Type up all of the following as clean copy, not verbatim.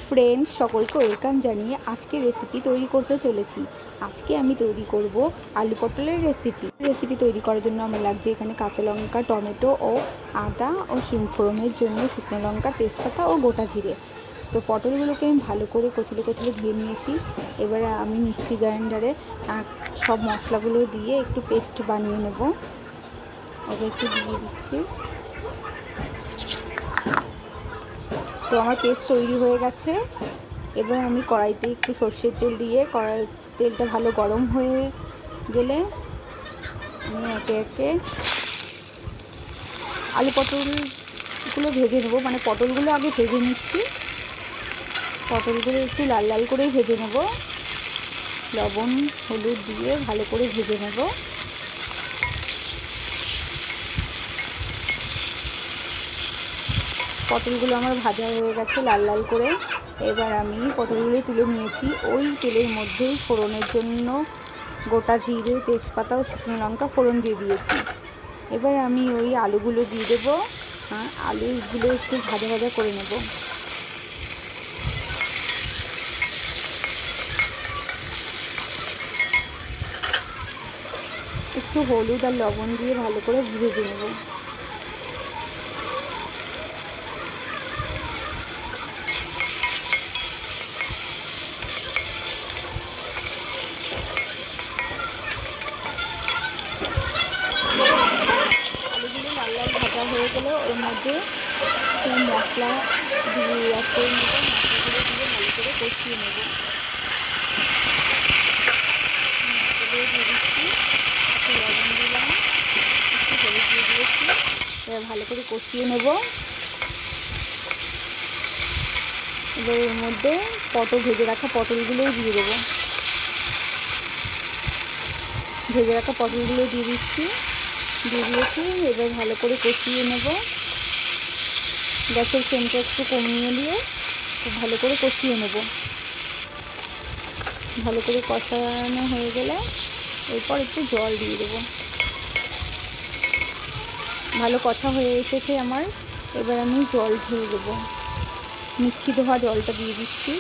Friends, সকলকে welcome জানিয়ে আজকে রেসিপি তৈরি করতে চলেছি। আজকে আমি তৈরি করব আলু পটলের রেসিপি তৈরি করার জন্য আমার লাগছে এখানে কাঁচা লঙ্কা, টমেটো ও আদা ও ফোড়নের জন্য শুকনো লঙ্কা, তেজপাতা ও গোটা জিরে। তো পটলগুলোকে আমি ভালো করে কচলে কচলে ধুয়ে নিয়েছি। এবারে আমি মিক্সি গ্রাইন্ডারে সব মশলাগুলো দিয়ে একটু পেস্ট বানিয়ে নেব। ওকে একটু দিয়ে দিচ্ছি। তো আমার পেস্ট তৈরি হয়ে গেছে। এবার আমি কড়াইতে একটু সর্ষের তেল দিয়ে তেলটা ভালো গরম হয়ে গেলে আমি একে একে আলু পটলগুলো ভেজে নেবো। মানে পটলগুলো আগে ভেজে নিচ্ছি। পটলগুলো একটু লাল লাল করেই ভেজে নেব। লবণ হলুদ দিয়ে ভালো করে ভেজে নেব। পটলগুলো আমার ভাজা হয়ে গেছে লাল লাল করে। এবার আমি পটলগুলো তুলে নিয়েছি। ওই তেলের মধ্যেই ফোড়নের জন্য গোটা জিরে, তেজপাতা ও শুকনো লঙ্কা ফোড়ন দিয়ে দিয়েছি। এবার আমি ওই আলুগুলো দিয়ে দেবো। আলুগুলো একটু ভাজা ভাজা করে নেব। একটু হলুদ আর লবণ দিয়ে ভালো করে ভেজে নেব। আলুগুলো লাল লাল ভাজা হয়ে গেলে ওর মধ্যে মশলা দিয়ে অ্যাড করে নেব। মশলাগুলো দিয়ে ভালো করে কষিয়ে নেব। মশলাগুলো দিয়ে দিচ্ছি, একটু লবণ দিলাম, একটু হলুদ দিয়ে দিয়েছি। এবার ভালো করে কষিয়ে নেব। এবার এর মধ্যে ভেজে রাখা পটলগুলোও দিয়ে দেবো। ভেজে রাখা পটলগুলো দিয়ে দিয়েছি। এবার ভালো করে কষিয়ে নেব। গ্যাসের ফ্লেমটা একটু কমিয়ে দিয়ে খুব ভালো করে কষিয়ে নেব। ভালো করে কষানো হয়ে গেলে এরপর একটু জল দিয়ে দেবো। ভালো কষা হয়ে এসেছে আমার। এবার আমি জল ঢেলে দেবো। মিক্সি ধোয়া জলটা দিয়ে দিচ্ছি।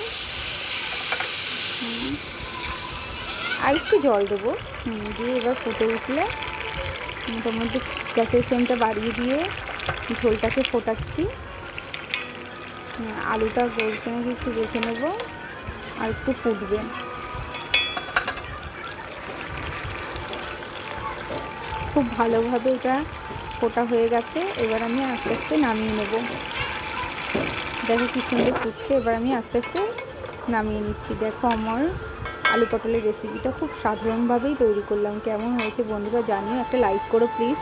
আর একটু জল দেবো। দিয়ে এবার ফুটে উঠলে মোটামুটি গ্যাসের ফ্লেমটা বাড়িয়ে দিয়ে ঝোলটাকে ফোটাচ্ছি। আলুটা গলছে নাকি একটু দেখে নেব। আর একটু ফুটবে। খুব ভালোভাবে এটা ফোটা হয়ে গেছে। এবার আমি আস্তে আস্তে নামিয়ে নেব। দেখো কি সুন্দর ফুটছে। এবার আমি আস্তে আস্তে নামিয়ে নিচ্ছি। দেখো আমার আলু পটলের রেসিপিটা খুব সাধারণভাবেই তৈরি করলাম। কেমন হয়েছে বন্ধুরা জানিও। একটা লাইক করো প্লিজ।